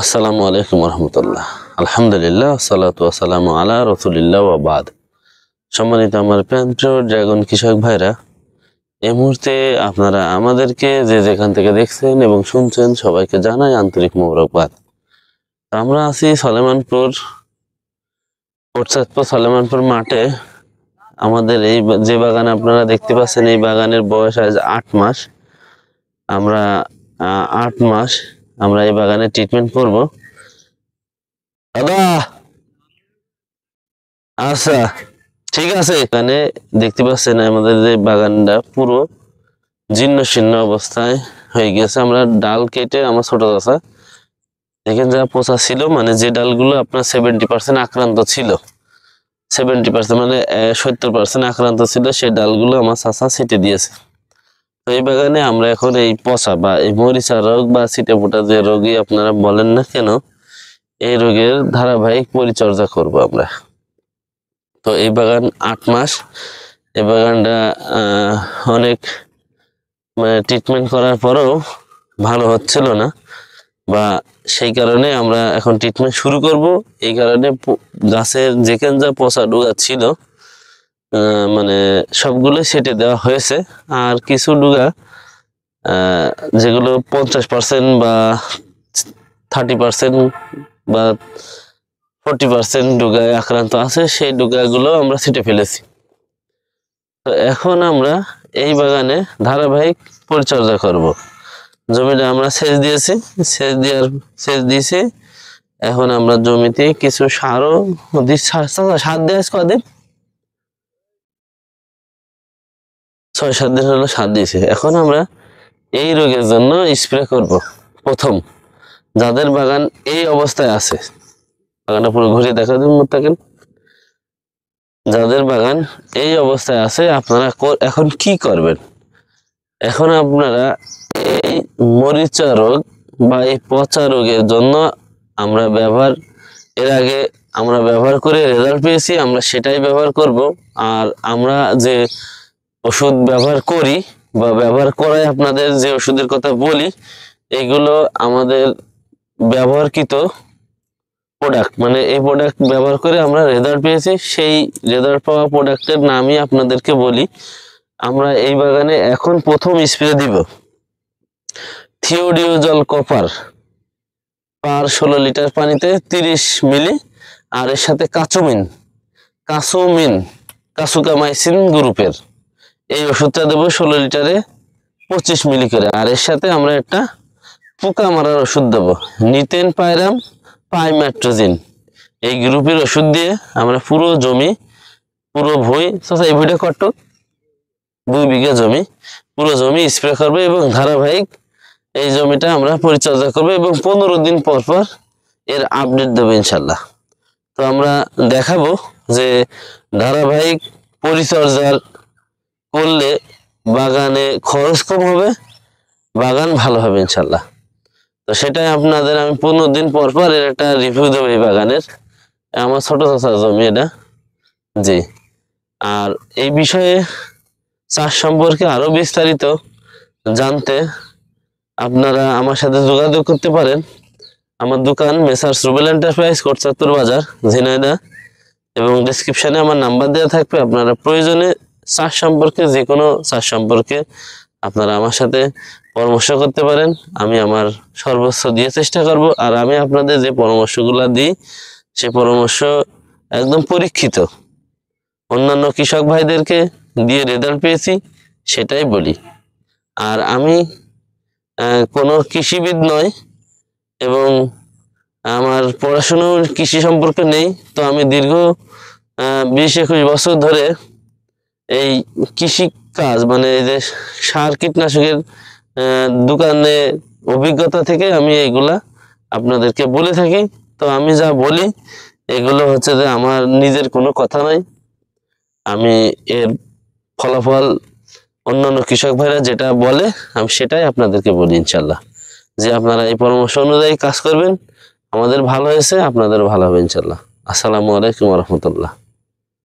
আসসালামু আলাইকুম রহমতুল্লাহ। আলহামদুলিল্লাহ, সালাতু ওয়াসালামু আলা রাসূলিল্লাহ ওয়া বাদ। সম্মানিত আমার প্রিয় ড্রাগন কৃষক ভাইরা, এই মুহূর্তে আপনারা আমাদেরকে যে যেখান থেকে দেখছেন এবং শুনছেন সবাইকে জানাই আন্তরিক মোবারকবাদ। আমরা আছি সলেমানপুর সলেমানপুর মাঠে। আমাদের এই যে বাগান আপনারা দেখতে পাচ্ছেন, এই বাগানের বয়স আজ 8 মাস। আমরা 8 মাস আমরা এই বাগানে ট্রিটমেন্ট করব। দাদা আচ্ছা, ঠিক আছে। এখানে দেখতে পাচ্ছেন আমাদের যে বাগানটা পুরো জীর্ণ শীর্ণ অবস্থায় হয়ে গেছে। আমরা ডাল কেটে আমার ছোট চাচা দেখেন যা পচা ছিল, মানে যে ডালগুলো আপনার 70% আক্রান্ত ছিল, 70% মানে 70% আক্রান্ত ছিল, সেই ডালগুলো আমার চাচা ছিটে দিয়েছে। তো এই বাগানে আমরা এখন এই পচা বা এই মরিচা রোগ বা ছিটে ফোটা যে রোগী আপনারা বলেন না কেন, এই রোগের ধারাবাহিক পরিচর্যা করব আমরা। তো এই বাগান 8 মাস, এই বাগানটা অনেক মানে ট্রিটমেন্ট করার পরেও ভালো হচ্ছিল না, বা সেই কারণে আমরা এখন ট্রিটমেন্ট শুরু করব। এই কারণে গাছের যেখানে যা পচা ডুগা ছিল মানে সবগুলো সেটে দেওয়া হয়েছে। আর কিছু ডুগা যেগুলো 50% বা 30% বা 40% ডুগায় আক্রান্ত আছে, সেই ডুগাগুলো আমরা ছিটে ফেলেছি। তো এখন আমরা এই বাগানে ধারাবাহিক পরিচর্যা করব। জমিটা আমরা সেচ দিয়েছি। এখন আমরা জমিতে কিছু সারও সার দিয়ে কদিন 6-7 দিন হলো সার দিয়েছি। এখন আমরা এই রোগের জন্য স্প্রে করব। প্রথম যাদের বাগান এই অবস্থায় আছে, বাগানটা পুরো ঘুরিয়ে দেখা দিন থাকেন, যাদের বাগান এই অবস্থায় আছে আপনারা এখন কি করবেন? এখন আপনারা এই মরিচা রোগ বা এই পচা রোগের জন্য এর আগে আমরা ব্যবহার করে রেজাল্ট পেয়েছি, আমরা সেটাই ব্যবহার করব। আর আমরা যে ওষুধ ব্যবহার করি বা ব্যবহার করাই আপনাদের যে ওষুধের কথা বলি, এগুলো আমাদের ব্যবহারকৃত প্রোডাক্ট, মানে এই প্রোডাক্ট ব্যবহার করে আমরা রেজাল্ট পেয়েছি। সেই রেজাল্ট পাওয়া প্রোডাক্টের নামই আপনাদেরকে বলি। আমরা এই বাগানে এখন প্রথম স্প্রে দিব থিওডিওজল কপার পার 16 লিটার পানিতে 30 মিলি, আর এর সাথে কাসুকামাইসিন গ্রুপের এই ওষুধটা দেবো 16 লিটারে 25 মিলি করে। আর এর সাথে আমরা একটা পোকা মারার ওষুধ দেবো, নিতেন পাইরাম পাইমেট্রোজিন, এই গ্রুপের ওষুধ দিয়ে আমরা পুরো ভুঁই এই ভুঁইটা কত 2 বিঘা জমি, পুরো জমি স্প্রে করবে এবং ধারাবাহিক এই জমিটা আমরা পরিচর্যা করবো এবং 15 দিন পর পর এর আপডেট দেবো ইনশাল্লাহ। তো আমরা দেখাবো যে ধারাবাহিক পরিচর্যার করলে বাগানে খরচ কম হবে, বাগান ভালো হবে ইনশাল্লাহ। তো সেটাই আপনাদের আমি 15 দিন পর পর এর একটা রিভিউ দেবো এই বাগানের। আমার ছোট চাচার জমি এটা, জি। আর এই বিষয়ে চাষ সম্পর্কে আরো বিস্তারিত জানতে আপনারা আমার সাথে যোগাযোগ করতে পারেন। আমার দোকান মেসার্স রুবেল এন্টারপ্রাইজ, কোটচাঁদপুর বাজার, ঝিনাইদহ, এবং ডেসক্রিপশনে আমার নাম্বার দেওয়া থাকবে। আপনারা প্রয়োজনে চাষ সম্পর্কে যে কোনো চাষ সম্পর্কে আপনারা আমার সাথে পরামর্শ করতে পারেন। আমি আমার সর্বোচ্চ দিয়ে চেষ্টা করব। আর আমি আপনাদের যে পরামর্শগুলো দিই, সে পরামর্শ একদম পরীক্ষিত, অন্যান্য কৃষক ভাইদেরকে দিয়ে রেজাল্ট পেয়েছি সেটাই বলি। আর আমি কোনো কৃষিবিদ নয় এবং আমার পড়াশোনা কৃষি সম্পর্কে নেই। তো আমি দীর্ঘ 20-21 বছর ধরে এই কৃষি কাজ, মানে এই যে সার কীটনাশকের দোকানে অভিজ্ঞতা থেকে আমি এইগুলা আপনাদেরকে বলে থাকি। তো আমি যা বলি এগুলো হচ্ছে যে আমার নিজের কোনো কথা নাই, আমি এর ফলাফল অন্যান্য কৃষক ভাইরা যেটা বলে আমি সেটাই আপনাদেরকে বলি ইনশাল্লাহ, যে আপনারা এই পরামর্শ অনুযায়ী কাজ করবেন। আমাদের ভালো হয়েছে, আপনাদেরও ভালো হবে ইনশাল্লাহ। আসসালামু আলাইকুম রহমতুল্লাহ।